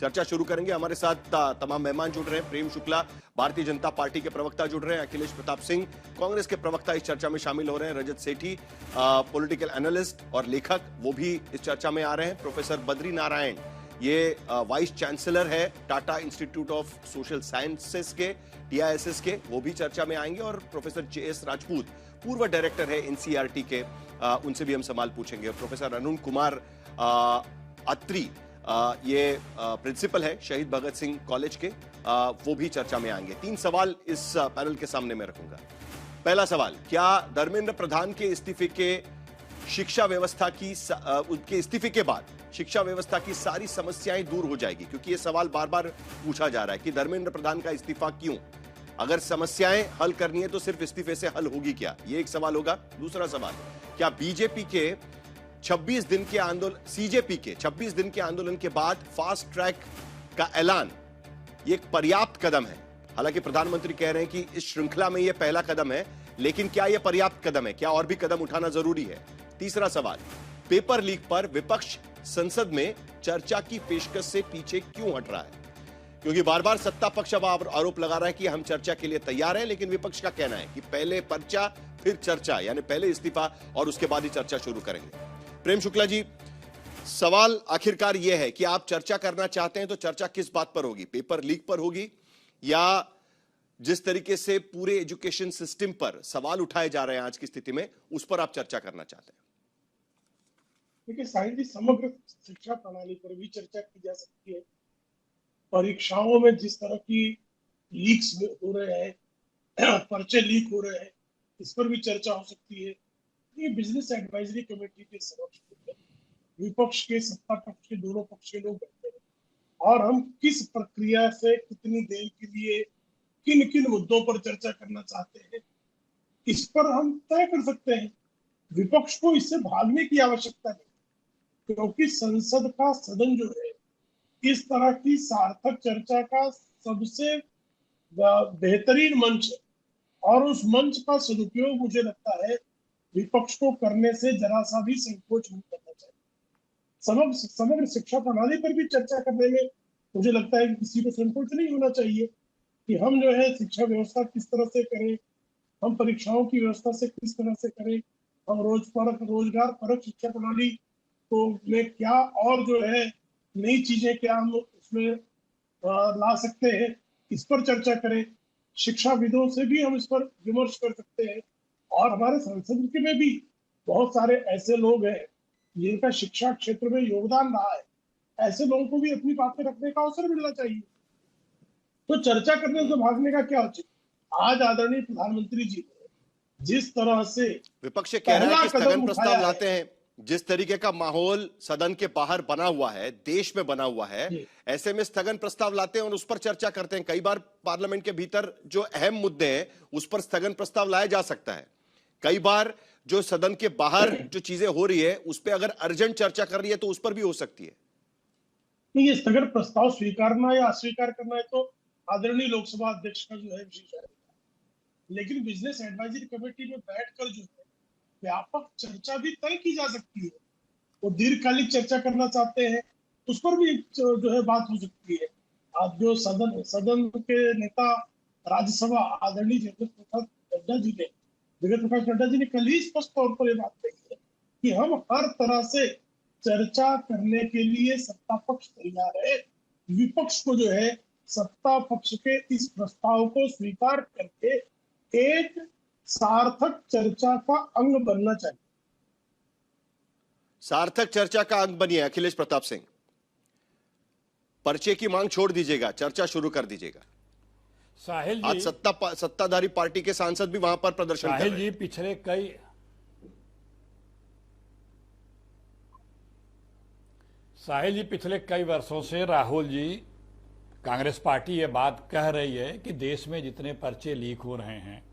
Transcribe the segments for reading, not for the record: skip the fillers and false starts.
चर्चा शुरू करेंगे। हमारे साथ तमाम मेहमान जुड़ रहे हैं। प्रेम शुक्ला भारतीय जनता पार्टी के प्रवक्ता जुड़ रहे हैं, अखिलेश प्रताप सिंह कांग्रेस के प्रवक्ता इस चर्चा में शामिल हो रहे हैं, रजत सेठी पॉलिटिकल एनालिस्ट और लेखक वो भी इस चर्चा में आ रहे हैं, प्रोफेसर बद्री नारायण ये वाइस चांसलर है Tata institute of social sciences के TISS के, वो भी चर्चा में आएंगे, और प्रोफेसर JS राजपूत पूर्व डायरेक्टर है NCERT के, उनसे भी हम सवाल पूछेंगे। प्रोफेसर अरुण कुमार अत्री ये प्रिंसिपल है शहीद भगत सिंह कॉलेज के, वो भी चर्चा में आएंगे। 3 सवाल इस पैनल के सामने मैं रखूंगा। पहला सवाल, क्या धर्मेंद्र प्रधान के इस्तीफे के शिक्षा व्यवस्था की उनके इस्तीफे के बाद शिक्षा व्यवस्था की सारी समस्याएं दूर हो जाएगी? क्योंकि ये सवाल बार बार पूछा जा रहा है कि धर्मेंद्र प्रधान का इस्तीफा क्यों? अगर समस्याएं हल करनी है तो सिर्फ इस्तीफे से हल होगी क्या? ये एक सवाल होगा। दूसरा सवाल, क्या बीजेपी के 26 दिन के आंदोलन, CJP के 26 दिन के आंदोलन के बाद फास्ट ट्रैक का ऐलान ये एक पर्याप्त कदम है? हालांकि प्रधानमंत्री कह रहे हैं कि इस श्रृंखला में यह पहला कदम है, लेकिन क्या यह पर्याप्त कदम है? क्या और भी कदम उठाना जरूरी है? तीसरा सवाल, पेपर लीक पर विपक्ष संसद में चर्चा की पेशकश से पीछे क्यों हट रहा है? क्योंकि बार बार सत्ता पक्ष अब आरोप लगा रहा है कि हम चर्चा के लिए तैयार हैं, लेकिन विपक्ष का कहना है कि पहले पर्चा फिर चर्चा, यानी पहले इस्तीफा और उसके बाद ही चर्चा शुरू करेंगे। प्रेम शुक्ला जी, सवाल आखिरकार यह है कि आप चर्चा करना चाहते हैं तो चर्चा किस बात पर होगी? पेपर लीक पर होगी, या जिस तरीके से पूरे एजुकेशन सिस्टम पर सवाल उठाए जा रहे हैं आज की स्थिति में, उस पर आप चर्चा करना चाहते हैं? देखिए साहिल जी, समग्र शिक्षा प्रणाली पर भी चर्चा की जा सकती है। परीक्षाओं में जिस तरह की लीक्स हो रहे हैं, पर्चे लीक हो रहे हैं, इस पर भी चर्चा हो सकती है। ये बिजनेस एडवाइजरी कमेटी के समक्ष विपक्ष के सत्ता पक्ष के दोनों पक्ष के लोग बैठे हैं, और हम किस प्रक्रिया से कितनी देर के लिए किन किन मुद्दों पर चर्चा करना चाहते हैं, इस पर हम तय कर सकते हैं। विपक्ष को इससे भागने की आवश्यकता नहीं, क्योंकि संसद का सदन जो है इस तरह की सार्थक चर्चा का सबसे बेहतरीन मंच है, और उस मंच का सदुपयोग मुझे लगता है विपक्ष को करने से जरा सा भी संकोच नहीं करना चाहिए। समग्र शिक्षा प्रणाली पर भी चर्चा करने में मुझे लगता है कि किसी को संकोच नहीं होना चाहिए कि हम जो है शिक्षा व्यवस्था किस तरह से करें, हम परीक्षाओं की व्यवस्था से किस तरह से करें, हम रोजगार परक शिक्षा प्रणाली को में क्या और जो है नई चीजें क्या हम उसमें ला सकते हैं, इस पर चर्चा करें। शिक्षाविदों से भी हम इस पर विमर्श कर सकते हैं, और हमारे संसद के में भी बहुत सारे ऐसे लोग हैं जिनका शिक्षा क्षेत्र में योगदान रहा है, ऐसे लोगों को भी अपनी बातें रखने का अवसर मिलना चाहिए। तो चर्चा करने से भागने का क्या उचित? आज आदरणीय प्रधानमंत्री जी जिस तरह से विपक्ष कह रहा है कि स्थगन प्रस्ताव लाते हैं, जिस तरीके का माहौल सदन के बाहर बना हुआ है, देश में बना हुआ है, ऐसे में स्थगन प्रस्ताव लाते हैं और उस पर चर्चा करते हैं। कई बार पार्लियामेंट के भीतर जो अहम मुद्दे हैं उस पर स्थगन प्रस्ताव लाया जा सकता है। कई बार जो सदन के बाहर जो चीजें हो रही है उस पर अगर अर्जेंट चर्चा कर रही है तो उस पर भी हो सकती है। ये स्थगन प्रस्ताव स्वीकारना या अस्वीकार करना है तो आदरणीय लोकसभा अध्यक्ष का जो है विशेष है, लेकिन बिजनेस एडवाइजरी कमेटी में बैठकर जो है व्यापक चर्चा भी तय की जा सकती है। वो दीर्घकालिक चर्चा करना चाहते हैं उस पर भी जो है बात हो सकती है। आज जो सदन के नेता राज्यसभा आदरणीय जगत प्रकाश नड्डा जी ने कल ही स्पष्ट तौर पर यह बात कही है कि हम हर तरह से चर्चा करने के लिए सत्ता पक्ष तैयार है। विपक्ष को जो है सत्ता पक्ष के इस प्रस्ताव को स्वीकार करके एक सार्थक चर्चा का अंग बनना चाहिए। सार्थक चर्चा का अंग बनिए अखिलेश प्रताप सिंह, पर्चे की मांग छोड़ दीजिएगा, चर्चा शुरू कर दीजिएगा। साहिल जी, आज सत्ताधारी पार्टी के सांसद भी वहां पर प्रदर्शन कर रहे हैं। साहिल जी, पिछले कई वर्षों से राहुल जी, कांग्रेस पार्टी ये बात कह रही है कि देश में जितने पर्चे लीक हो रहे हैं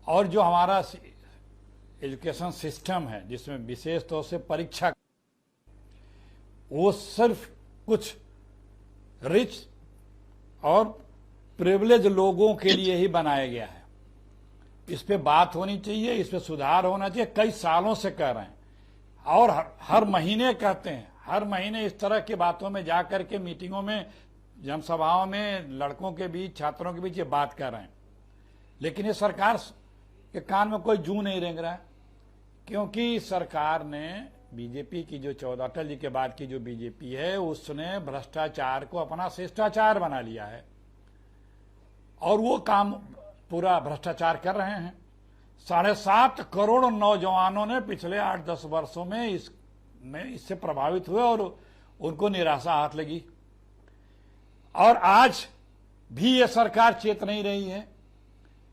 और जो हमारा एजुकेशन सिस्टम है जिसमें विशेष तौर से परीक्षा, वो सिर्फ कुछ रिच और प्रिविलेज लोगों के लिए ही बनाया गया है। इस पे बात होनी चाहिए, इस पे सुधार होना चाहिए। कई सालों से कह रहे हैं और हर महीने कहते हैं, हर महीने इस तरह की बातों में जा करके मीटिंगों में, जनसभाओं में लड़कों के बीच, छात्रों के बीच ये बात कर रहे हैं, लेकिन ये सरकार के कान में कोई जू नहीं रेंग रहा है, क्योंकि सरकार ने बीजेपी की जो 14 अटल जी के बाद की जो बीजेपी है, उसने भ्रष्टाचार को अपना शिष्टाचार बना लिया है और वो काम पूरा भ्रष्टाचार कर रहे हैं। 7.5 करोड़ नौजवानों ने पिछले 8-10 वर्षों में इससे प्रभावित हुए और उनको निराशा हाथ लगी, और आज भी ये सरकार चेत नहीं रही है।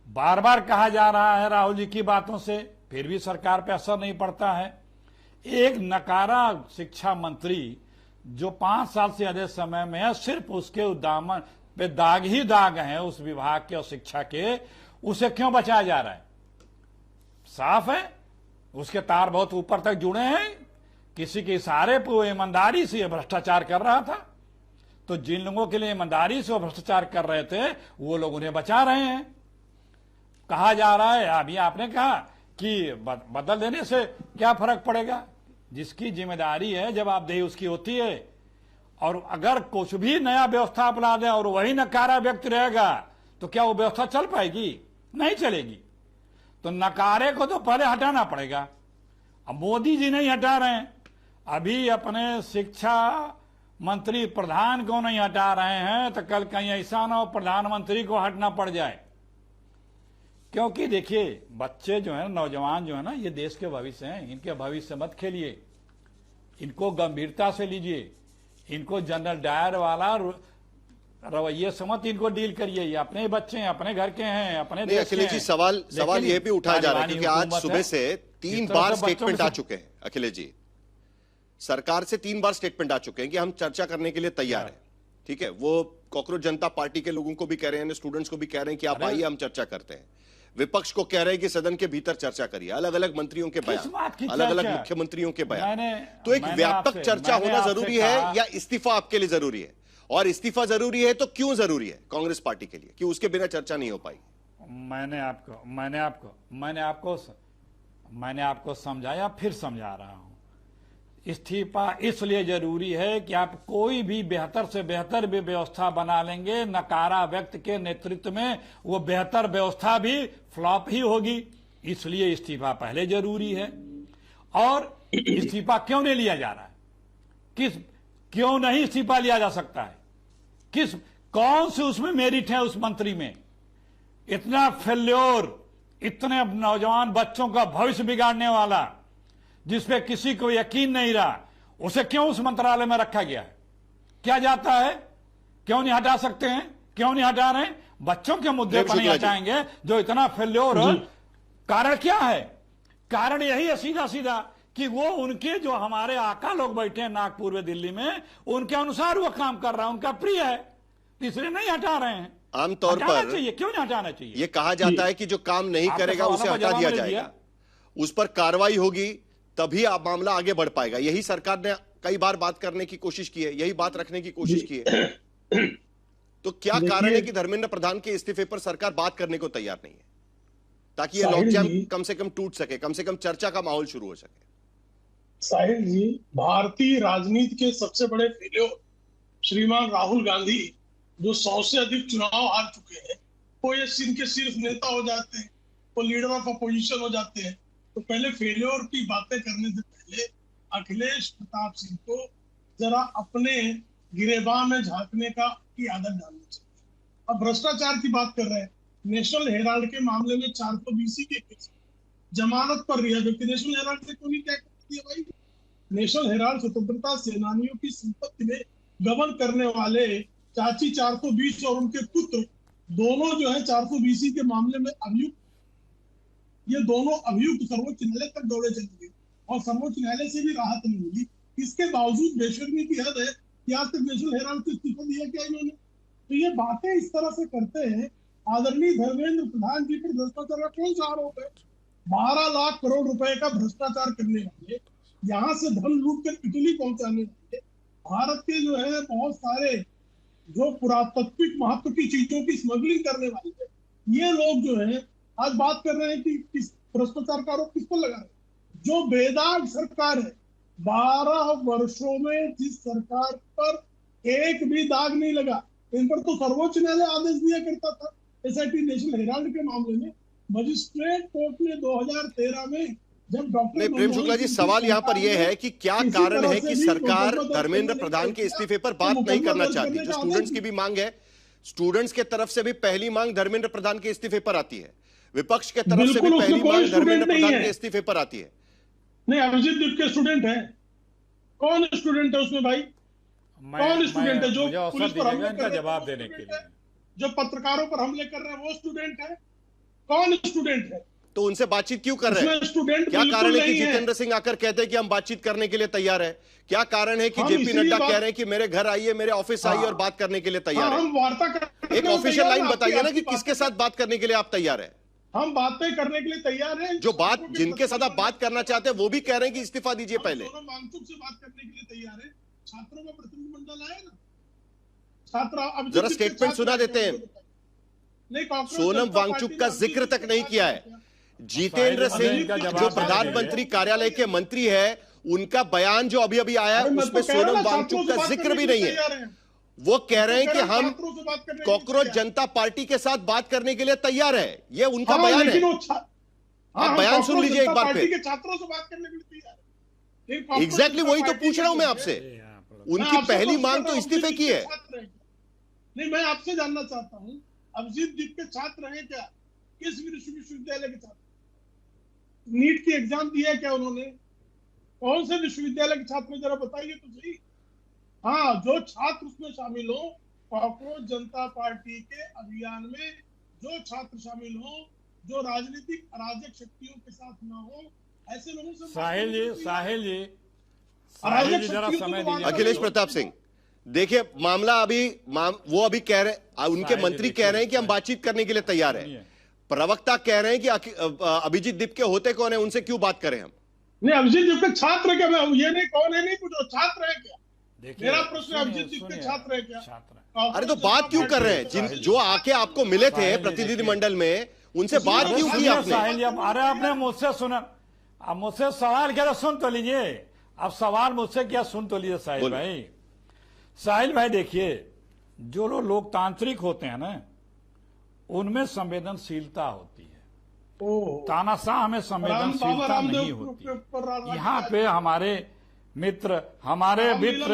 बार बार कहा जा रहा है राहुल जी की बातों से, फिर भी सरकार पे असर नहीं पड़ता है। एक नकारा शिक्षा मंत्री जो 5 साल से अधिक समय में है, सिर्फ उसके दामन पे दाग ही दाग हैं उस विभाग के और शिक्षा के, उसे क्यों बचाया जा रहा है? साफ है उसके तार बहुत ऊपर तक जुड़े हैं, किसी के इशारे पर वो ईमानदारी से भ्रष्टाचार कर रहा था, तो जिन लोगों के लिए ईमानदारी से वो भ्रष्टाचार कर रहे थे वो लोग उन्हें बचा रहे हैं। कहा जा रहा है, अभी आपने कहा कि बदल देने से क्या फर्क पड़ेगा, जिसकी जिम्मेदारी है जवाबदेही उसकी होती है, और अगर कुछ भी नया व्यवस्था अपना दें और वही नकारा व्यक्ति रहेगा तो क्या वो व्यवस्था चल पाएगी? नहीं चलेगी। तो नकारे को तो पहले हटाना पड़ेगा। अब मोदी जी नहीं हटा रहे हैं, अभी अपने शिक्षा मंत्री प्रधान को नहीं हटा रहे हैं, तो कल कहीं ऐसा ना हो प्रधानमंत्री को हटना पड़ जाए। क्योंकि देखिए बच्चे जो है, नौजवान जो है ना, ये देश के भविष्य हैं, इनके भविष्य मत खेलिए, इनको गंभीरता से लीजिए, इनको जनरल डायर वाला रवैये से मत इनको डील करिए। ये अपने ही बच्चे हैं, अपने घर के हैं, अपने देश के अखिलेश जी, हैं। सवाल ये भी उठाया जा रहा है क्योंकि आज हुकूमत सुबह है, से 3 इस तरह बार से बच्चों स्टेटमेंट के आ साथ- चुके हैं। अखिलेश जी, सरकार से 3 बार स्टेटमेंट आ चुके हैं कि हम चर्चा करने के लिए तैयार हैं। ठीक है, वो कॉकरोच जनता पार्टी के लोगों को भी कह रहे हैं, स्टूडेंट्स को भी कह रहे हैं कि आप आइए हम चर्चा करते हैं। विपक्ष को कह रहे हैं कि सदन के भीतर चर्चा करिए। अलग अलग मंत्रियों के किस बात की बयान, अलग अलग चर्चा? मुख्यमंत्रियों के बयान। तो एक मैंने व्यापक आपसे- चर्चा मैंने होना आपसे जरूरी कहा- है या इस्तीफा आपके लिए जरूरी है? और इस्तीफा जरूरी है तो क्यों जरूरी है कांग्रेस पार्टी के लिए कि उसके बिना चर्चा नहीं हो पाई? मैंने आपको समझाया, फिर समझा रहा हूं। इस्तीफा इसलिए जरूरी है कि आप कोई भी बेहतर से बेहतर भी व्यवस्था बना लेंगे, नकारा व्यक्ति के नेतृत्व में वो बेहतर व्यवस्था भी फ्लॉप ही होगी, इसलिए इस्तीफा पहले जरूरी है। और इस्तीफा क्यों नहीं लिया जा रहा है? क्यों नहीं इस्तीफा लिया जा सकता है? कौन से उसमें मेरिट है उस मंत्री में? इतना फेल्योर, इतने नौजवान बच्चों का भविष्य बिगाड़ने वाला, जिसपे किसी को यकीन नहीं रहा, उसे क्यों उस मंत्रालय में रखा गया है? क्या जाता है? क्यों नहीं हटा सकते हैं? क्यों नहीं हटा रहे? बच्चों के मुद्दे पर नहीं हटाएंगे जो इतना फेल्योर? कारण क्या है? कारण यही है सीधा सीधा कि वो उनके जो हमारे आका लोग बैठे हैं नागपुर में, दिल्ली में, उनके अनुसार वो काम कर रहा है, उनका प्रिय है, इसलिए नहीं हटा रहे हैं। आमतौर पर चाहिए, क्यों नहीं हटाना चाहिए? यह कहा जाता है कि जो काम नहीं करेगा उसे हटा दिया जाएगा, उस पर कार्रवाई होगी, तभी आप मामला आगे बढ़ पाएगा। यही सरकार ने कई बार बात करने की कोशिश की है, यही बात रखने की कोशिश की है। तो क्या कारण है कि धर्मेंद्र प्रधान के इस्तीफे पर सरकार बात करने को तैयार नहीं है, ताकि ये लॉकजाम कम से कम टूट सके, कम से कम चर्चा का माहौल शुरू हो सके? साहिल जी, भारतीय राजनीति के सबसे बड़े फेलियर श्रीमान राहुल गांधी, जो 100 से अधिक चुनाव हार चुके हैं, वो ये सिर्फ नेता हो जाते हैं, वो लीडर ऑफ अपोजिशन हो जाते हैं। तो पहले फेलियर की बातें करने से पहले अखिलेश प्रताप सिंह को जरा अपने गिरेबान में झांकने की आदत डालनी चाहिए। अब भ्रष्टाचार की बात कर रहे हैं, नेशनल हेराल्ड के मामले में 420 के केस जमानत पर रिहा, जबकि नेशनल हेराल्ड से कोई क्या करती है भाई? नेशनल हेराल्ड स्वतंत्रता सेनानियों की संपत्ति में गबन करने वाले चाची 420 और उनके पुत्र दोनों जो है 420 के मामले में अभियुक्त, ये दोनों अभियुक्त सर्वोच्च न्यायालय तक दौड़े चले गए और सर्वोच्च न्यायालय से भी राहत नहीं मिली। इसके बावजूद बेशर्मी की हद है कि आज तक नेशनल हेराल्ड को इस्तीफा दिया क्या इन्होंने? तो ये बातें इस तरह से करते हैं। आदरणीय धर्मेंद्र प्रधान जी पर भ्रष्टाचार का कौन सा आरोप है? 12 लाख करोड़ रुपए का भ्रष्टाचार करने वाले, यहाँ से धन लूट कर इटली पहुंचाने वाले, भारत के जो है बहुत सारे जो पुरातात्विक महत्व की चीजों की स्मगलिंग करने वाले हैं, ये लोग जो है आज बात कर रहे हैं कि किस भ्रष्टाचार का आरोप किस पर लगा रहे हैं? जो बेदाग सरकार है, 12 वर्षों में जिस सरकार पर एक भी दाग नहीं लगा, इन पर तो सर्वोच्च न्यायालय आदेश दिया करता था। एसआईटी नेशनल हेराल्ड के मामले में मजिस्ट्रेट कोर्ट ने 2013 में जब डॉक्टर नहीं, प्रेम शुक्ला जी, सवाल यहाँ पर यह है कि क्या कारण है कि सरकार धर्मेंद्र प्रधान के इस्तीफे पर बात नहीं करना चाहती? जो स्टूडेंट्स की भी मांग है, स्टूडेंट्स के तरफ से भी पहली मांग धर्मेंद्र प्रधान के इस्तीफे पर आती है, विपक्ष के तरफ से भी पहली मांग धर्मेंद्र प्रधान के इस्तीफे पर आती है। नहीं, अभिजीत दीप के स्टूडेंट है। कौन स्टूडेंट है उसमें भाई? कौन स्टूडेंट है जो पुलिस पर हमले कर रहे हैं? जवाब देने के लिए जो पत्रकारों पर हमले कर रहे हैं वो स्टूडेंट है? कौन स्टूडेंट है? तो उनसे बातचीत क्यों कर रहे हैं? स्टूडेंट क्या कारण है कि जितेंद्र सिंह आकर कहते हैं कि हम बातचीत करने के लिए तैयार है? क्या कारण है कि जेपी नड्डा कह रहे हैं कि मेरे घर आइए, मेरे ऑफिस आइए और बात करने के लिए तैयार है? हम वार्ता करने एक ऑफिशियल लाइन बताइए ना कि किसके साथ बात करने के लिए आप तैयार है? हम बातें करने के लिए तैयार हैं। जो बात जिनके साथ आप बात करना चाहते हैं वो भी कह रहे हैं कि इस्तीफा दीजिए पहले। सोनम वांगचुक से बात करने के लिए तैयार है। छात्रों का प्रतिनिधिमंडल आए ना, छात्र अब जरा स्टेटमेंट सुना देते हैं। नहीं, सोनम वांगचुक का जिक्र तक नहीं किया है। जितेंद्र सिंह जो प्रधानमंत्री कार्यालय के मंत्री है, उनका बयान जो अभी अभी आया है उसमें सोनम वांगचुक का जिक्र भी नहीं है। वो कह रहे हैं कि हम कॉकरोच जनता पार्टी के साथ बात करने के लिए तैयार है। ये उनका बयान है। आप बयान सुन लीजिए एक बार फिर। छात्रों से बात करने के लिए तैयार है। एग्जैक्टली वही तो पूछ रहा हूं मैं आपसे। उनकी पहली मांग तो इस्तीफे की है। नहीं, मैं आपसे जानना चाहता हूं, अभिजीत दीप के छात्र हैं क्या? किस विश्वविद्यालय के छात्र? नीट की एग्जाम दी है क्या उन्होंने? कौन से विश्वविद्यालय के छात्र? जरा बताइए तो सही। हाँ, जो छात्र उसमें शामिल हो, कॉकरोच जनता पार्टी के अभियान में जो छात्र शामिल हो, जो राजनीतिक अराजक शक्तियों के साथ ना हो, ऐसे लोगों से साहिल जी जरा समय दीजिए। अखिलेश प्रताप सिंह, देखिए मामला अभी वो अभी कह रहे, उनके मंत्री कह रहे हैं कि हम बातचीत करने के लिए तैयार हैं। प्रवक्ता कह रहे हैं कि अभिजीत दीप के होते कौन है, उनसे क्यों बात करें हम? नहीं, अभिजीत दीप के छात्र क्या? ये नहीं, कौन है नहीं पूछो, छात्र है क्या? मेरा प्रश्न अभिजीत दीप के छात्र है क्या? अरे तो बात क्यों कर रहे हैं? जो आके आपको मिले थे प्रतिनिधिमंडल में, उनसे बात क्यों की आपने? अरे आपने मुझसे सुना, अब मुझसे सवाल किया तो सुन तो लीजिए। अब सवाल मुझसे क्या, सुन तो लीजिए साहिल भाई। साहिल भाई देखिए, जो लोग लोकतांत्रिक होते हैं ना, उनमें संवेदनशीलता होती है। तानाशाह में संवेदनशीलता नहीं होती। यहाँ पे हमारे मित्र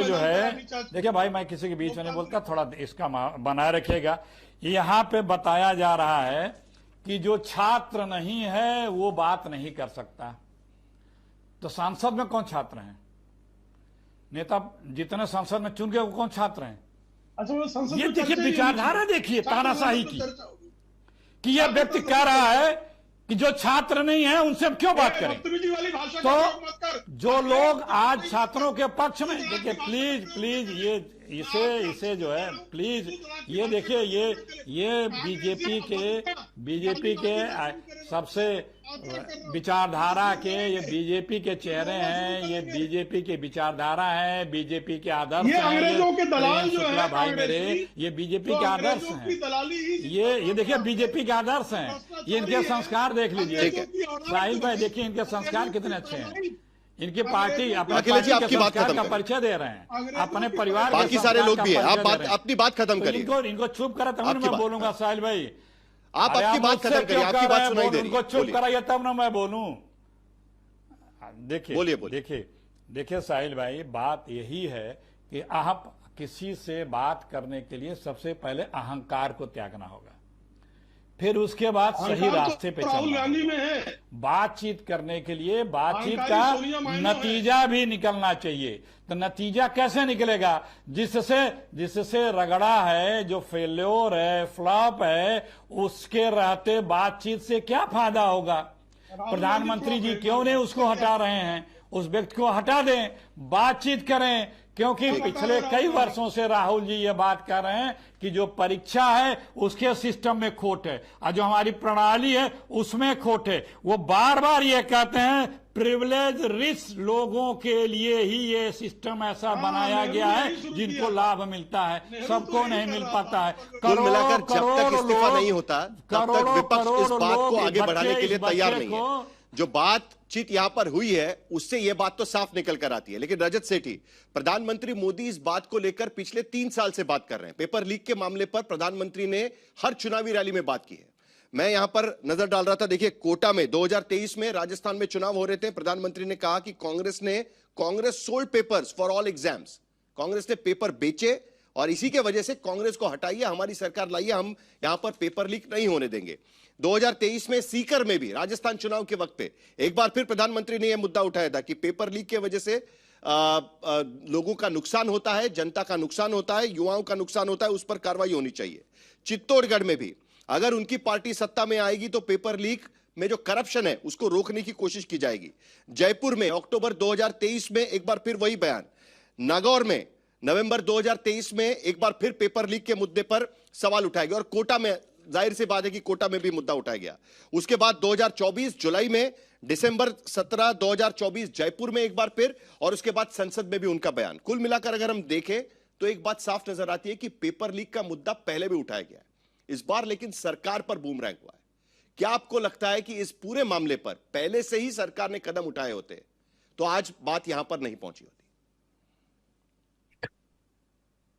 जो है, देखिए भाई मैं किसी के बीच में नहीं बोलता, थोड़ा इसका बनाए रखिएगा। यहाँ पे बताया जा रहा है कि जो छात्र नहीं है वो बात नहीं कर सकता। तो सांसद में कौन छात्र हैं? नेता जितने संसद में चुन गए वो कौन छात्र हैं? अच्छा, वो संसद ये देखिए विचारधारा, देखिए तानाशाही की, कि यह व्यक्ति कह रहा है कि जो छात्र नहीं है उनसे हम क्यों बात करें। तो जो लोग आज छात्रों के पक्ष में, देखिए प्लीज ये इसे जो है प्लीज ये देखिए, ये बीजेपी के सबसे विचारधारा के, ये बीजेपी के चेहरे हैं, ये बीजेपी की विचारधारा है, बीजेपी के आदर्श हैं। अंग्रेजों के दलाल जो है भाई मेरे, ये बीजेपी के आदर्श हैं। ये देखिए बीजेपी के आदर्श हैं। ये इनके संस्कार देख लीजिए साहिल भाई, देखिए इनके संस्कार कितने अच्छे हैं। इनकी पार्टी अपने अखिलेश जी आपकी बात का परिचय दे रहे हैं, अपने परिवार, बाकी सारे लोग भी हैं। आप अपनी बात खत्म करिए। इनको चुप करा तब मैं बोलूंगा साहिल भाई। आप आपकी बात खत्म करिए, आपकी बात सुनाई दे रही है। उनको चुप कराइए तब ना मैं बोलूं। देखिए देखिए साहिल भाई, बात यही है कि आप किसी से बात करने के लिए सबसे पहले अहंकार को त्यागना होगा, फिर उसके बाद सही रास्ते पे चलना है। बातचीत करने के लिए बातचीत का नतीजा भी निकलना चाहिए। तो नतीजा कैसे निकलेगा? जिससे रगड़ा है, जो फेल्योर है, फ्लॉप है, उसके रहते बातचीत से क्या फायदा होगा? प्रधानमंत्री जी क्यों नहीं उसको हटा रहे हैं? उस व्यक्ति को हटा दें, बातचीत करें। क्योंकि पिछले कई वर्षों से राहुल जी ये बात कर रहे हैं कि जो परीक्षा है उसके सिस्टम में खोट है और जो हमारी प्रणाली है उसमें खोट है। वो बार बार ये कहते हैं प्रिविलेज रिच लोगों के लिए ही ये सिस्टम ऐसा बनाया गया है जिनको लाभ मिलता है, सबको नहीं मिल पाता है। कुल मिलाकर जब तक इस्तीफा नहीं होता तब तक विपक्ष इस बात को आगे बढ़ाने के लिए तैयार नहीं है। जो बातचीत यहां पर हुई है उससे यह बात तो साफ निकल कर आती है। लेकिन रजत सेठी, प्रधानमंत्री मोदी इस बात को लेकर पिछले 3 साल से बात कर रहे हैं। पेपर लीक के मामले पर प्रधानमंत्री ने हर चुनावी रैली में बात की है। मैं यहां पर नजर डाल रहा था, देखिए कोटा में 2023 में राजस्थान में चुनाव हो रहे थे। प्रधानमंत्री ने कहा कि Congress sold papers for all exams. Congress ने पेपर बेचे और इसी के वजह से कांग्रेस को हटाइए, हमारी सरकार लाइए, हम यहां पर पेपर लीक नहीं होने देंगे। 2023 में सीकर में भी राजस्थान चुनाव के वक्त पे एक बार फिर प्रधानमंत्री ने यह मुद्दा उठाया था कि पेपर लीक के वजह से लोगों का नुकसान होता है, जनता का नुकसान होता है, युवाओं का नुकसान होता है, उस पर कार्रवाई होनी चाहिए। चित्तौड़गढ़ में भी अगर उनकी पार्टी सत्ता में आएगी तो पेपर लीक में जो करप्शन है उसको रोकने की कोशिश की जाएगी। जयपुर में अक्टूबर 2023 में एक बार फिर वही बयान। नागौर में नवंबर 2023 में एक बार फिर पेपर लीक के मुद्दे पर सवाल उठाया गया और कोटा में जाहिर सी बात है कि कोटा में भी मुद्दा उठाया गया। उसके बाद 2024 जुलाई में, दिसंबर 17 2024 जयपुर में एक बार फिर, और उसके बाद संसद में भी उनका बयान। कुल मिलाकर अगर हम देखें तो एक बात साफ नजर आती है कि पेपर लीक का मुद्दा पहले भी उठाया गया है, इस बार लेकिन सरकार पर बूमरैंग हुआ है। क्या आपको लगता है कि इस पूरे मामले पर पहले से ही सरकार ने कदम उठाए होते तो आज बात यहां पर नहीं पहुंची होती?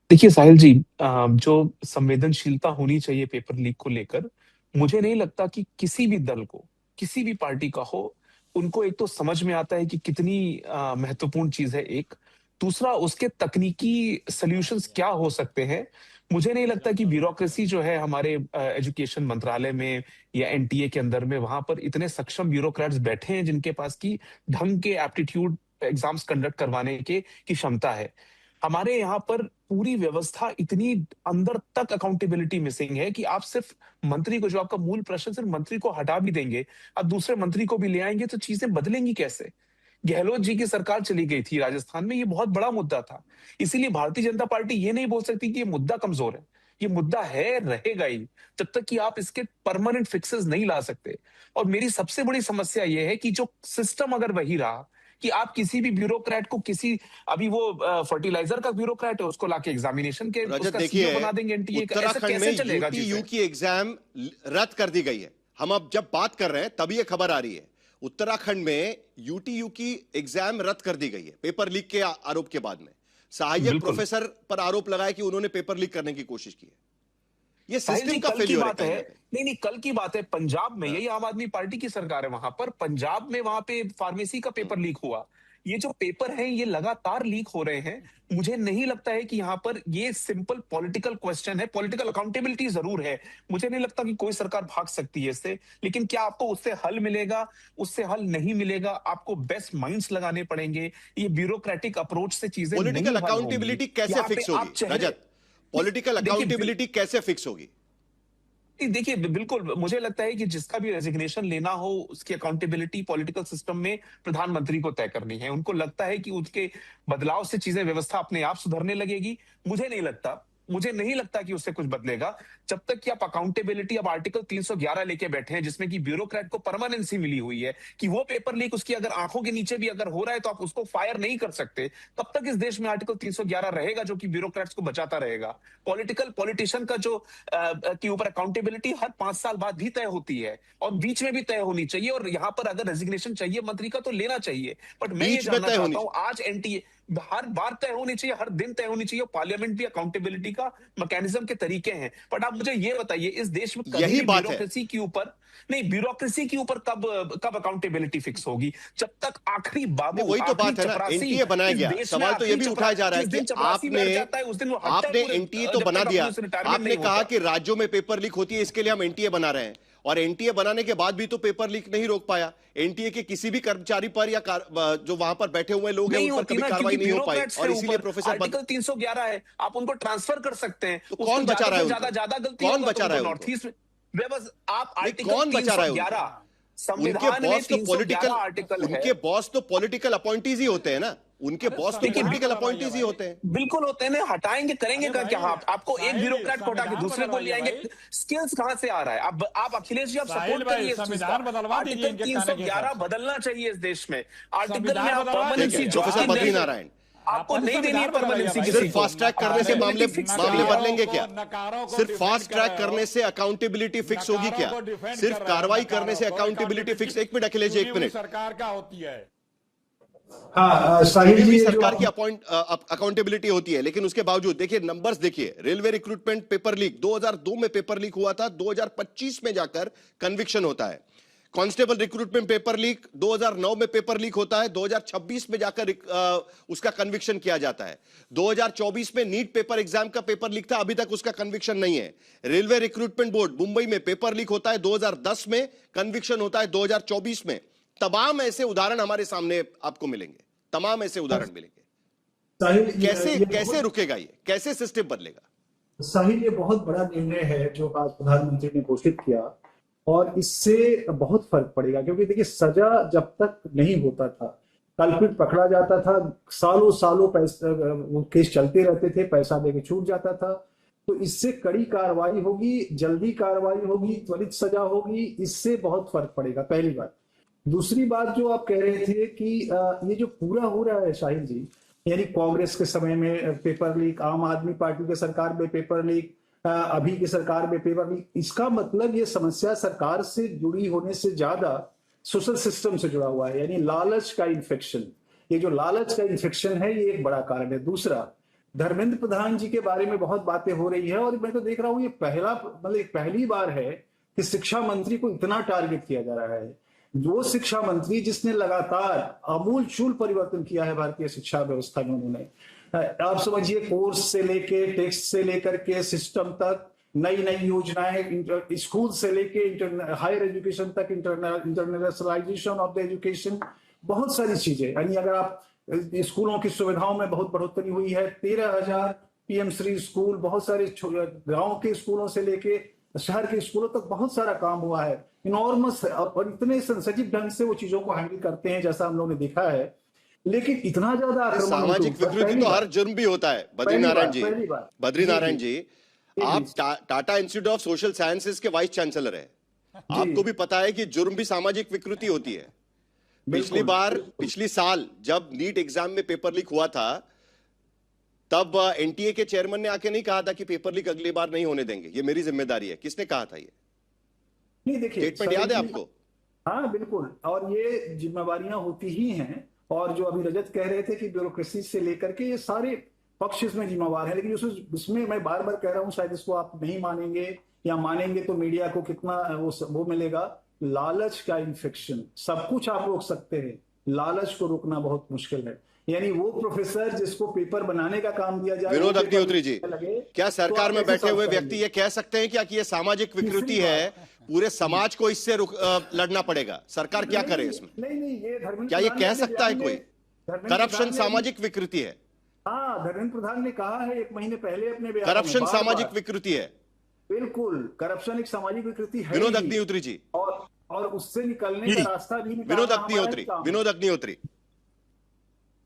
देखिए साहिल जी, जो संवेदनशीलता होनी चाहिए पेपर लीक को लेकर, मुझे नहीं लगता कि किसी भी दल को, किसी भी पार्टी का हो, उनको एक तो समझ में आता है कि कितनी महत्वपूर्ण चीज है। एक दूसरा, उसके तकनीकी सॉल्यूशंस क्या हो सकते हैं। मुझे नहीं लगता कि ब्यूरोक्रेसी जो है हमारे एजुकेशन मंत्रालय में या एनटीए के अंदर में, वहां पर इतने सक्षम ब्यूरोक्रेट्स बैठे हैं जिनके पास की ढंग के एप्टीट्यूड एग्जाम्स कंडक्ट करवाने की क्षमता है। हमारे यहाँ पर पूरी व्यवस्था इतनी अंदर तक अकाउंटेबिलिटी मिसिंग है कि आप सिर्फ मंत्री को, जो आपका मूल प्रश्न, सिर्फ मंत्री को हटा भी देंगे, अब दूसरे मंत्री को भी ले आएंगे तो चीजें बदलेंगी कैसे। गहलोत जी की सरकार चली गई थी राजस्थान में, ये बहुत बड़ा मुद्दा था। इसीलिए भारतीय जनता पार्टी ये नहीं बोल सकती कि ये मुद्दा कमजोर है। ये मुद्दा है, रहेगा ही जब तक कि आप इसके परमानेंट फिक्सेस नहीं ला सकते। और मेरी सबसे बड़ी समस्या ये है कि जो सिस्टम अगर वही रहा कि आप किसी भी ब्यूरोक्रेट को, किसी अभी वो फर्टिलाइजर का ब्यूरोक्रेट है, उसको लाके एग्जामिनेशन के उसका सीईओ बना देंगे एनटीए का, ऐसा कैसे चलेगा? यूटीयू की एग्जाम रद्द कर दी गई है। हम अब जब बात कर रहे हैं तभी ये खबर आ रही है, उत्तराखंड में यूटीयू की एग्जाम रद्द कर दी गई है पेपर लीक के आरोप के बाद में। सहायक प्रोफेसर पर आरोप लगाया कि उन्होंने पेपर लीक करने की कोशिश की है। ये सिस्टम का फेल्यूर है। नहीं, कल की बात है, पंजाब में, यही आम आदमी पार्टी की सरकार है वहां पर, पंजाब में वहां पे फार्मेसी का पेपर लीक हुआ। ये जो पेपर हैं ये लगातार लीक हो रहे हैं। मुझे नहीं लगता है कि यहाँ पर ये सिंपल पॉलिटिकल क्वेश्चन है। पॉलिटिकल अकाउंटेबिलिटी जरूर है, मुझे नहीं लगता कि कोई सरकार भाग सकती है इससे, लेकिन क्या आपको उससे हल मिलेगा? उससे हल नहीं मिलेगा। आपको बेस्ट माइंड्स लगाने पड़ेंगे। ये ब्यूरोक्रेटिक अप्रोच से चीजें नहीं हल होंगी। पॉलिटिकल अकाउंटेबिलिटी कैसे फिक्स होगी रजत? पॉलिटिकल अकाउंटेबिलिटी कैसे फिक्स होगी? देखिए, बिल्कुल मुझे लगता है कि जिसका भी रेजिग्नेशन लेना हो, उसकी अकाउंटेबिलिटी पॉलिटिकल सिस्टम में प्रधानमंत्री को तय करनी है। उनको लगता है कि उसके बदलाव से चीजें, व्यवस्था अपने आप सुधरने लगेगी। मुझे नहीं लगता कि उससे कुछ बदलेगा जब तक कि आप अकाउंटेबिलिटी, अब आर्टिकल 311 लेके बैठे हैं जिसमें कि ब्यूरोक्रेट को परमानेंसी मिली हुई है कि वो पेपर लीक उसकी अगर आंखों के नीचे भी अगर हो रहा है तो आप उसको फायर नहीं कर सकते। तब तक इस देश में आर्टिकल 311 रहेगा जो कि ब्यूरोक्रेट्स को बचाता रहेगा। पॉलिटिशियन का जो के ऊपर अकाउंटेबिलिटी हर 5 साल बाद भी तय होती है और बीच में भी तय होनी चाहिए। और यहाँ पर अगर रेजिग्नेशन चाहिए मंत्री का तो लेना चाहिए, बट मैं ये जानना चाहता हूँ, आज एनटीए हर बार तय होनी चाहिए, हर दिन तय होनी चाहिए। पार्लियामेंट भी अकाउंटेबिलिटी का मैकेनिज्म के तरीके हैं। बट आप मुझे ये बताइए, इस देश में यही बात ब्यूरोक्रेसी के ऊपर नहीं, ब्यूरोक्रेसी के ऊपर कब अकाउंटेबिलिटी फिक्स होगी? जब तक आखिरी बाबू, वही तो बात है ना, एनटीए बनाया गया। सवाल तो ये भी उठाया जा रहा है कि आपने एनटीए तो बना दिया, आपने कहा कि राज्यों में पेपर लीक होती है इसके लिए हम एनटीए बना रहे हैं, और एनटीए बनाने के बाद भी तो पेपर लीक नहीं रोक पाया। एनटीए के किसी भी कर्मचारी पर या जो वहां पर बैठे हुए लोग हैं उन पर कभी कार्रवाई नहीं हो पाई, और इसीलिए प्रोफेसर आर्टिकल 311 है, आप उनको ट्रांसफर कर सकते हैं। तो कौन बचा रहा है? ज्यादा गलती कौन बचा रहा है? नॉर्थ ईस्ट में आप कौन बचा रहा है? संविधान में 311 आर्टिकल है। उनके बॉस तो पॉलिटिकल अपॉइंटीज ही होते हैं ना, उनके बॉस तो पॉलिटिकल अपॉइंटीज ही होते हैं। बिल्कुल होते हैं ना, हटाएंगे, करेंगे क्या? आपको एक ब्यूरोक्रेट को हटा के दूसरे को ले आएंगे? स्किल्स कहां से आ रहा है? आप अखिलेश जी, आप सपोर्ट करिए। आर्टिकल 311 बदलना चाहिए इस देश में। आर्टिकल में आप परमानेंसी, प्रोफेसर बद्रीनारायण, आपको आपने नहीं देनी है संविधान में परमानेंसी लगाया किसी सिर्फ को। फास्ट ट्रैक करने से मामले नकारों बदलेंगे को- क्या? नकारों को सिर्फ defend फास्ट कर ट्रैक रहे हो। करने से अकाउंटेबिलिटी फिक्स होगी क्या? नकारों को defend सिर्फ कर रहे हो, कार्रवाई नकारों करने से को। Accountability fix? एक मिनट अखिलेश जी, एक चुनी हुई मिनट। सरकार का होती है। हाँ साहिल चुनी जी हुई ये जो सरकार की आप- अकाउंटेबिलिटी होती है, लेकिन उसके बावजूद देखिए नंबर्स, देखिए रेलवे रिक्रूटमेंट पेपर लीक 2002 में पेपर लीक हुआ था, 2025 में जाकर कन्विक्शन होता है। कांस्टेबल रिक्रूटमेंट पेपर लीक 2009 में पेपर लीक होता है, 2026 में जाकर उसका कन्विक्शन किया जाता है। 2024 में नीट पेपर एग्जाम का पेपर लीक था, अभी तक उसका कन्विक्शन नहीं है। रेलवे रिक्रूटमेंट बोर्ड मुंबई में पेपर लीक होता है 2010 में, कन्विक्शन होता है 2024 में। तमाम ऐसे उदाहरण हमारे सामने आपको मिलेंगे, तमाम ऐसे उदाहरण मिलेंगे। साहिल कैसे ये कैसे बहुत- रुकेगा ये? कैसे सिस्टम बदलेगा? साहिल ये बहुत बड़ा निर्णय है जो आज प्रधानमंत्री ने घोषित किया, और इससे बहुत फर्क पड़ेगा। क्योंकि देखिए सजा जब तक नहीं होता था, कल्प्रिट पकड़ा जाता था, सालों सालों पैसा वो केस चलते रहते थे, पैसा देके छूट जाता था। तो इससे कड़ी कार्रवाई होगी, जल्दी कार्रवाई होगी, त्वरित सजा होगी, इससे बहुत फर्क पड़ेगा, पहली बात। दूसरी बात जो आप कह रहे थे कि ये जो पूरा हो रहा है साहिल जी, यानी कांग्रेस के समय में पेपर लीक, आम आदमी पार्टी के सरकार में पेपर लीक, अभी की सरकार में पेपर लीक, इसका मतलब ये समस्या सरकार से जुड़ी होने से ज्यादा सोशल सिस्टम से जुड़ा हुआ है, यानी लालच का इन्फेक्शन। ये जो लालच का इन्फेक्शन है ये एक बड़ा कारण है। दूसरा, धर्मेंद्र प्रधान जी के बारे में बहुत बातें हो रही है, और मैं तो देख रहा हूं ये पहली बार है कि शिक्षा मंत्री को इतना टारगेट किया जा रहा है। जो शिक्षा मंत्री जिसने लगातार आमूलचूल परिवर्तन किया है भारतीय शिक्षा व्यवस्था में, उन्होंने आप समझिए कोर्स से लेके, टेक्स्ट से लेकर के सिस्टम तक, नई नई योजनाएं, स्कूल से लेके हायर एजुकेशन तक, इंटरनेशनलाइजेशन ऑफ द एजुकेशन, बहुत सारी चीजें। यानी अगर आप स्कूलों की सुविधाओं में बहुत बढ़ोतरी हुई है, 13,000 पीएम श्री स्कूल, बहुत सारे गांव के स्कूलों से लेके शहर के स्कूलों तक बहुत सारा काम हुआ है, इनॉर्मस है, और इतने सजीव ढंग से वो चीजों को हैंडल करते हैं जैसा हम लोगों ने देखा है। लेकिन इतना ज्यादा आक्रमण सामाजिक विकृति तो हर जुर्म भी होता है। बद्रीनारायण जी, आप Tata institute of social sciences के वाइस चांसलर है, आपको भी पता है कि जुर्म भी सामाजिक विकृति होती है। पिछली साल जब नीट एग्जाम में पेपर लीक हुआ था, तब एनटीए के चेयरमैन ने आके नहीं कहा था कि पेपर लीक अगली बार नहीं होने देंगे, ये मेरी जिम्मेदारी है। किसने कहा था ये? नहीं, देखिए स्टेटमेंट याद है आपको? हाँ बिल्कुल, और ये जिम्मेवारियां होती ही हैं। और जो अभी रजत कह रहे थे कि ब्यूरोक्रेसी से लेकर के ये सारे पक्ष इसमें जिम्मेवार है, लेकिन इसमें मैं बार बार कह रहा हूं, शायद इसको आप नहीं मानेंगे, या मानेंगे तो मीडिया को कितना वो मिलेगा। लालच का इन्फेक्शन, सब कुछ आप रोक सकते हैं, लालच को रोकना बहुत मुश्किल है। यानी वो प्रोफेसर जिसको पेपर बनाने का काम दिया जाए, विनोद अग्निहोत्री जी, क्या सरकार में बैठे हुए व्यक्ति ये कह सकते हैं क्या कि ये सामाजिक विकृति है, पूरे समाज को इससे लड़ना पड़ेगा? सरकार क्या करे इसमें? नहीं, ये धर्मेंद्र क्या ये प्रधान कह ने सकता है कोई करप्शन सामाजिक विकृति है? हाँ, धर्मेंद्र प्रधान ने कहा है 1 महीने पहले अपने बयान में, करप्शन बार-बार। सामाजिक विकृति है, बिल्कुल, करप्शन एक सामाजिक विकृति है विनोद ही। अग्निहोत्री जी। और उससे निकलने का रास्ता भी निकालना विनोद हमारा अग्निहोत्री, ही काम है। विनोद अग्निहोत्री।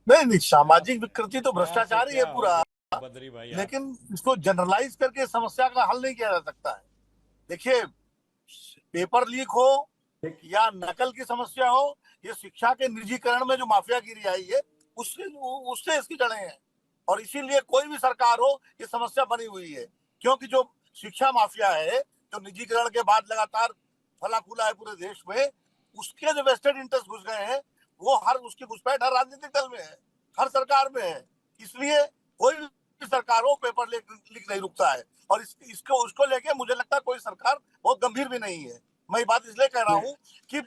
नहीं, सामाजिक विकृति तो भ्रष्टाचार ही है पूरा, बद्री भाई, लेकिन इसको जनरलाइज करके समस्या का हल नहीं किया जा सकता है। देखिए, पेपर लीक हो या नकल की समस्या हो, ये शिक्षा के निजीकरण में जो माफियागिरी आई है उससे इसकी जड़ें हैं। और इसीलिए कोई भी सरकार हो, ये समस्या बनी हुई है। क्योंकि जो शिक्षा माफिया है, जो निजीकरण के बाद लगातार फला फूला है पूरे देश में, उसके जो वेस्टेड इंटरेस्ट घुस गए हैं, वो उसकी घुसपैठ हर राजनीतिक दल में है, हर सरकार में है। इसलिए कोई भी सरकार हो, पेपर लीक नहीं रुकता है। और उसको लेके मुझे लगता है कोई सरकार बहुत गंभीर भी नहीं है। मैं ये बात इसलिए कह रहा हूँ कि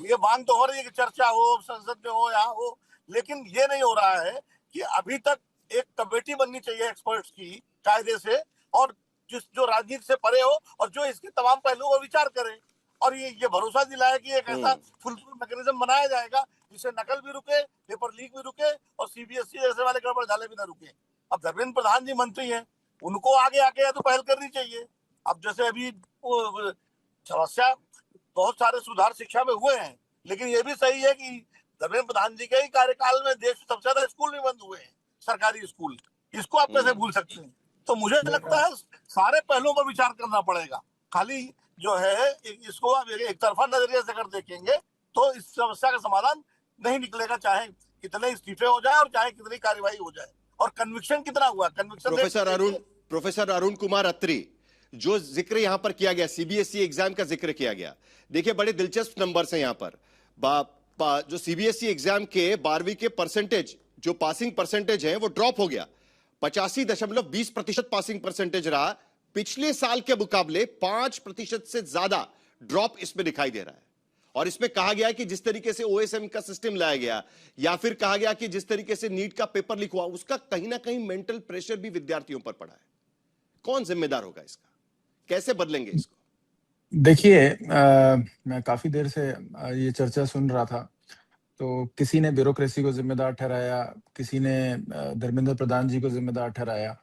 ये मांग तो हो रही है कि चर्चा हो, संसद में हो, यहाँ हो, लेकिन ये नहीं हो रहा है कि अभी तक एक कमेटी बननी चाहिए एक्सपर्ट्स की कायदे से, और जो राजनीति से परे हो, और जो इसके तमाम पहलुओं पर विचार करे, और ये भरोसा दिलाया कि एक ऐसा फुल मैकेनिज्म बनाया जाएगा जिससे नकल भी रुके, पेपर लीक भी रुके, और सीबीएसई जैसे वाले गड़बड़ झाले भी ना रुके। अब धर्मेंद्र प्रधान जी मंत्री हैं, उनको आगे आके तो पहल करनी चाहिए। अब जैसे अभी समस्या, बहुत सारे सुधार शिक्षा में हुए हैं, लेकिन ये भी सही है कि धर्मेंद्र प्रधान जी के ही कार्यकाल में देश में सबसे ज्यादा स्कूल भी बंद हुए हैं, सरकारी स्कूल। इसको आप कैसे भूल सकते हैं? तो मुझे लगता है सारे पहलुओं पर विचार करना पड़ेगा। खाली जो है इसको आप एक तरफा नजरिए से अगर देखेंगे तो इस समस्या का समाधान नहीं निकलेगा, चाहे कितने इस्तीफे हो जाए और चाहे कितनी कार्यवाही हो जाए, और कन्विक्शन कितना हुआ, कन्विक्शन। प्रोफेसर अरुण कुमार अत्री, जो जिक्र यहां पर किया गया, सीबीएसई एग्जाम का जिक्र किया गया, देखिए बड़े दिलचस्प नंबर्स हैं यहां पर। जो सीबीएसई एग्जाम के 12वीं के परसेंटेज, जो पासिंग परसेंटेज है वो ड्रॉप हो गया, 85.20% पासिंग परसेंटेज रहा। पिछले साल के मुकाबले 5% से ज्यादा ड्रॉप इसमें दिखाई दे रहा है। और इसमें कहा गया कि जिस तरीके से ओएसएम का सिस्टम लाया गया, या फिर कहा गया कि जिस तरीके से नीट का पेपर लीक हुआ, उसका कहीं ना कहीं मेंटल प्रेशर भी विद्यार्थियों पर पड़ा है। कौन जिम्मेदार होगा इसका, कैसे बदलेंगे इसको? देखिए, मैं काफी देर से ये चर्चा सुन रहा था, तो किसी ने ब्यूरोक्रेसी को जिम्मेदार ठहराया, किसी ने धर्मेंद्र प्रधान जी को जिम्मेदार ठहराया,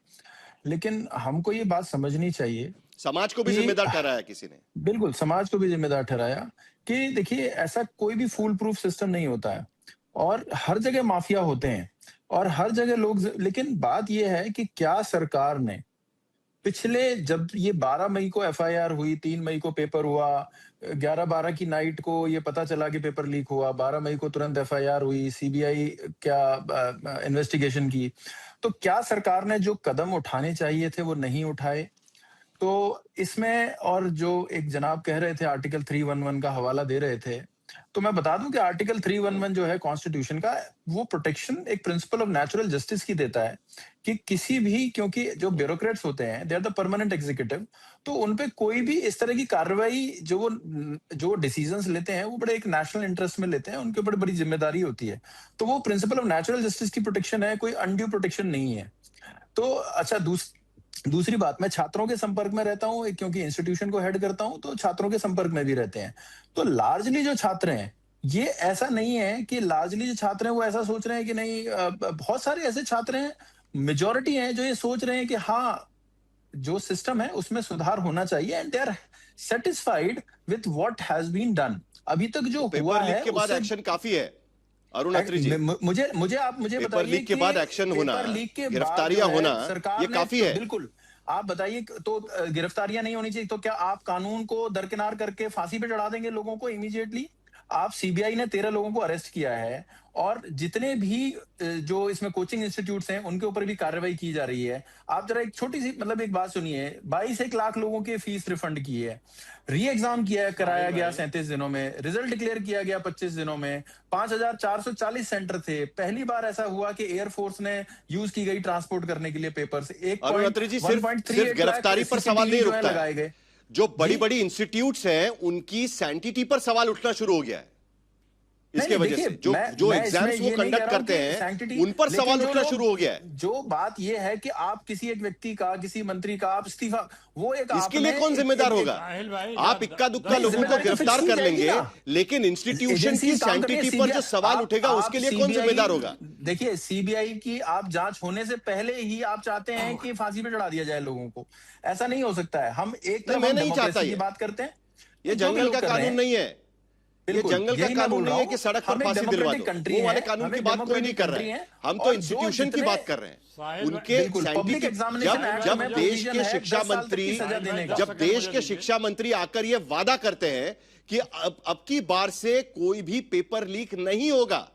लेकिन हमको ये बात समझनी चाहिए, समाज को भी जिम्मेदार ठहराया किसी ने। बिल्कुल, समाज को भी जिम्मेदार ठहराया कि देखिए ऐसा कोई भी फूल प्रूफ सिस्टम नहीं होता है, और हर जगह माफिया होते हैं और हर जगह लोग, लेकिन बात यह है कि क्या सरकार ने पिछले, जब ये 12 मई को एफआईआर हुई, 3 मई को पेपर हुआ, 11-12 की नाइट को ये पता चला कि पेपर लीक हुआ, 12 मई को तुरंत एफआईआर हुई, सीबीआई क्या इन्वेस्टिगेशन की, तो क्या सरकार ने जो कदम उठाने चाहिए थे वो नहीं उठाए? तो इसमें, और जो एक जनाब कह रहे थे आर्टिकल 311 का हवाला दे रहे थे, तो मैं बता दूं कि आर्टिकल 311 जो है कॉन्स्टिट्यूशन का, वो प्रोटेक्शन एक प्रिंसिपल ऑफ नेचुरल जस्टिस की देता है कि किसी भी, क्योंकि जो ब्यूरोक्रेट्स होते हैं they are the permanent executive, तो उनपे कोई भी इस तरह की कार्रवाई, जो डिसीजंस लेते हैं वो बड़े एक नेशनल इंटरेस्ट में लेते हैं, उनके ऊपर बड़ी जिम्मेदारी होती है। तो वो प्रिंसिपल ऑफ नेचुरल जस्टिस की प्रोटेक्शन है, कोई अनड्यू प्रोटेक्शन नहीं है। तो अच्छा, दूसरी बात, मैं छात्रों के संपर्क में रहता हूँ, क्योंकि इंस्टीट्यूशन को हेड करता हूँ, तो छात्रों के संपर्क में भी रहते हैं। तो लार्जली जो छात्र हैं, ये ऐसा नहीं है कि लार्जली जो छात्र हैं वो ऐसा सोच रहे हैं कि नहीं, बहुत सारे ऐसे छात्र हैं, मेजॉरिटी हैं, जो ये सोच रहे हैं कि हाँ, जो सिस्टम है उसमें सुधार होना चाहिए, and they are satisfied with what has been done. अभी तक जो हुआ है के बाद एक्शन काफी है। अरुण अत्री जी, मुझे बताइए, पेपर लीक के बाद एक्शन होना, गिरफ्तारियां होना, ये काफी है। बिल्कुल, आप बताइए, तो गिरफ्तारियां नहीं होनी चाहिए, तो क्या आप कानून को दरकिनार करके फांसी पे चढ़ा देंगे लोगों को इमीडिएटली? आप, सीबीआई ने 13 लोगों को अरेस्ट किया है, और जितने भी जो इसमें कोचिंग इंस्टीट्यूट्स हैं उनके ऊपर भी कार्रवाई की जा रही है। आप जरा एक छोटी सी, मतलब एक बात सुनिए, 22-1 लाख लोगों के फीस रिफंड की है, री एग्जाम कराया गया 37 दिनों में, रिजल्ट डिक्लेयर किया गया 25 दिनों में, 5440 सेंटर थे। पहली बार ऐसा हुआ कि एयरफोर्स ने यूज की गई ट्रांसपोर्ट करने के लिए पेपर से। सिर्फ गिरफ्तारी पर सवाल नहीं रुकता है, जो बड़ी बड़ी इंस्टीट्यूट्स हैं उनकी सैंटिटी पर सवाल उठना शुरू हो गया है। इसके वजह से जो एग्जाम्स वो कंडक्ट करते हैं उन पर सवाल उठना शुरू हो गया है। जो बात ये है कि आप किसी एक व्यक्ति का, किसी मंत्री का आप इस्तीफा, वो एक, इसके लिए कौन जिम्मेदार होगा? आप इक्का दुक्का लोगों को गिरफ्तार कर लेंगे, लेकिन इंस्टीट्यूशन की सैंटिटी पर जो सवाल उठेगा उसके लिए कौन जिम्मेदार होगा? देखिए, सीबीआई की आप जांच होने से पहले ही आप चाहते हैं कि फांसी पे चढ़ा दिया जाए लोगों को। ऐसा नहीं हो सकता है। हम एक तरफ डेमोक्रेसी की बात करते हैं, ये जंगल का कानून नहीं है, ये जंगल का कानून नहीं है कि सड़क पर फांसी दिलवा दो। वो वाले कानून की बात कोई नहीं कर रहे हैं, हम तो इंस्टीट्यूशन की बात कर रहे हैं। उनके जब देश के शिक्षा मंत्री आकर ये वादा करते हैं कि अब की बार से कोई भी पेपर लीक नहीं होगा,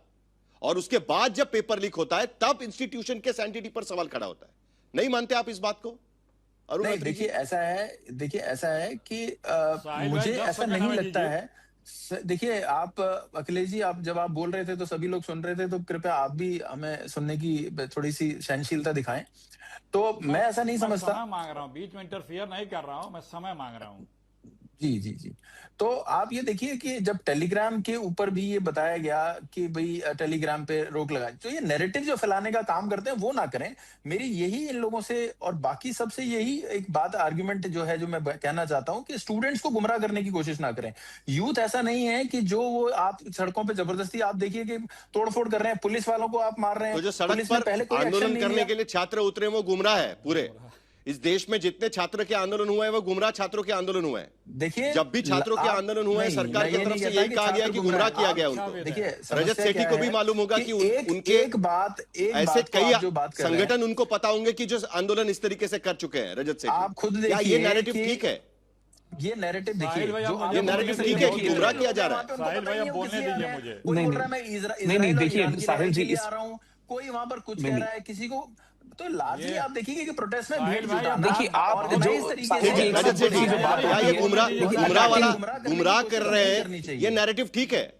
और उसके बाद जब पेपर लीक होता है तब इंस्टीट्यूशन के सैंटिटी पर सवाल खड़ा होता है। नहीं मानते आप इस बात को? नहीं, देखिए ऐसा है कि मुझे ऐसा नहीं लगता है। देखिए, आप अखिलेश जी, आप जब आप बोल रहे थे तो सभी लोग सुन रहे थे, तो कृपया आप भी हमें सुनने की थोड़ी सी सहनशीलता दिखाएं। तो मैं ऐसा नहीं समझता, समय मांग रहा हूं, बीच में इंटरफियर नहीं कर रहा हूं, मैं समय मांग रहा हूं। जी। तो आप ये देखिए कि जब टेलीग्राम के ऊपर भी ये बताया गया कि भाई टेलीग्राम पे रोक लगाए, तो ये नैरेटिव जो फैलाने का काम करते हैं वो ना करें। मेरी यही इन लोगों से और बाकी सबसे यही एक बात, आर्ग्यूमेंट जो है, जो मैं कहना चाहता हूं कि स्टूडेंट्स को गुमराह करने की कोशिश ना करें। यूथ ऐसा नहीं है कि जो वो आप सड़कों पे जबरदस्ती, आप देखिए कि तोड़फोड़ कर रहे हैं, पुलिस वालों को आप मार रहे हैं। तो जो सड़क पर आंदोलन करने के लिए छात्र उतरे वो गुमराह है। पूरे इस देश में जितने छात्र के आंदोलन हुए हैं वो गुमराह छात्रों के आंदोलन हुए हैं। देखिए, जब भी छात्रों के आंदोलन हुए हैं सरकार की तरफ से यही कहा गया कि गुमराह किया गया उनको। देखिए, रजत सेठी को भी मालूम होगा कि उनके ऐसे कई संगठन उनको पता होंगे कि जो आंदोलन इस तरीके से कर चुके हैं। रजत सेठी, आप खुद क्या ये नैरेटिव ठीक है? ये नैरेटिव साहिल देखिए भाई, जो आप आप मुझे ये नैरेटिव बोलने ठीक है कि दीजिए। गुमराह किया जा रहा है। साहिल भाई, अब बोलने दीजिए मुझे। कोई नहीं, बोल रहा है मैं इजराइल और देखिए, ईरान की साहिल लड़ाई जी, के लिए इस- आ रहा हूँ, कोई वहां पर कुछ नहीं, कह नहीं। रहा है किसी को, तो लार्जली ये- आप देखिए कि प्रोटेस्ट में साहिल भीड़ भाई, जुटाना देखिए, आप ऑर्गेनाइज जो- तरीके साहिल से जी, ठीक है, एक रजत सबसे सेठी, बड़ी जो बात क्या होती ये है, गुमराह देखिए, गुमराह वाला गुमराह गुमराह कर रहे नहीं हैं, करनी चाहिए। ये नैरेटिव ठीक है?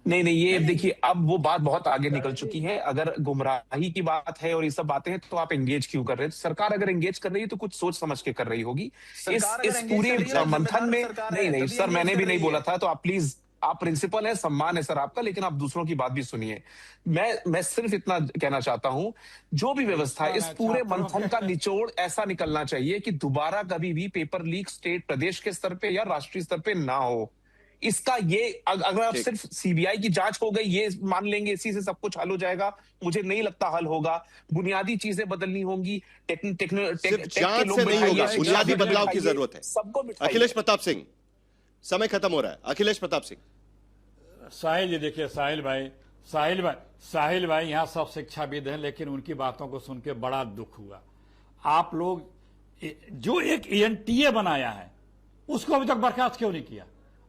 नहीं नहीं, ये देखिए अब वो बात बहुत आगे निकल चुकी है। अगर गुमराही की बात है और ये सब बातें हैं तो आप एंगेज क्यों कर रहे हैं? सरकार अगर एंगेज कर रही है तो कुछ सोच समझ के कर रही होगी। सरकार अगर इस engage पूरे कर रही है तो मंथन जिम्मेदार में सरकार नहीं है, नहीं तभी सर, engage मैंने कर भी नहीं रही बोला है। था, तो आप प्लीज, आप प्रिंसिपल है, सम्मान है सर आपका, लेकिन आप दूसरों की बात भी सुनिए। मैं सिर्फ इतना कहना चाहता हूं, जो भी व्यवस्था है, इस पूरे मंथन का निचोड़ ऐसा निकलना चाहिए कि दोबारा कभी भी पेपर लीक स्टेट प्रदेश के स्तर पे या राष्ट्रीय स्तर पे ना हो। इसका ये अगर आप ठीक। सिर्फ सीबीआई की जांच हो गई ये मान लेंगे इसी से सब कुछ हल हो जाएगा, मुझे नहीं लगता हल होगा। बुनियादी चीजें बदलनी होंगी। सिर्फ जांच से नहीं होगा, बुनियादी बदलाव की जरूरत है। सबको बिठाइए। अखिलेश प्रताप सिंह, समय खत्म हो रहा है। अखिलेश प्रताप सिंह, साहिल जी देखिए, साहिल भाई यहाँ सब शिक्षाविद हैं, लेकिन उनकी बातों को सुन के बड़ा दुख हुआ। आप लोग जो एक एनटीए बनाया है उसको अभी तक बर्खास्त क्यों नहीं किया?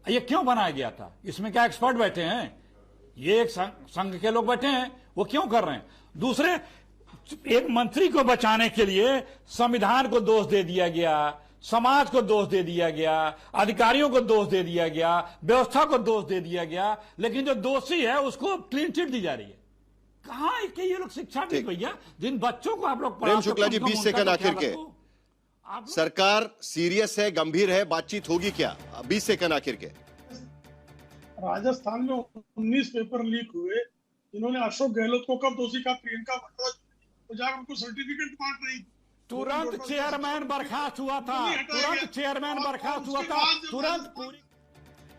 ये क्यों बनाया गया था? इसमें क्या एक्सपर्ट बैठे हैं? ये एक संघ के लोग बैठे हैं, वो क्यों कर रहे हैं? दूसरे, एक मंत्री को बचाने के लिए संविधान को दोष दे दिया गया, समाज को दोष दे दिया गया, अधिकारियों को दोष दे दिया गया, व्यवस्था को दोष दे दिया गया, लेकिन जो दोषी है उसको क्लीन चिट दी जा रही है। कहां है कि ये लोग शिक्षा भी भैया, जिन बच्चों को आप लोग प्रेम शुक्ला जी, 20 सेकंड आखिर के। सरकार सीरियस है, गंभीर है, बातचीत होगी क्या? 20 सेकंड आखिर के। राजस्थान में 19 पेपर लीक हुए, इन्होंने अशोक गहलोत को कब दोषी कहा? प्रियंका वाड्रा तो जाकर उनको सर्टिफिकेट बांट रही थी। तुरंत चेयरमैन बर्खास्त हुआ था, तुरंत चेयरमैन बर्खास्त हुआ था, तुरंत पूरी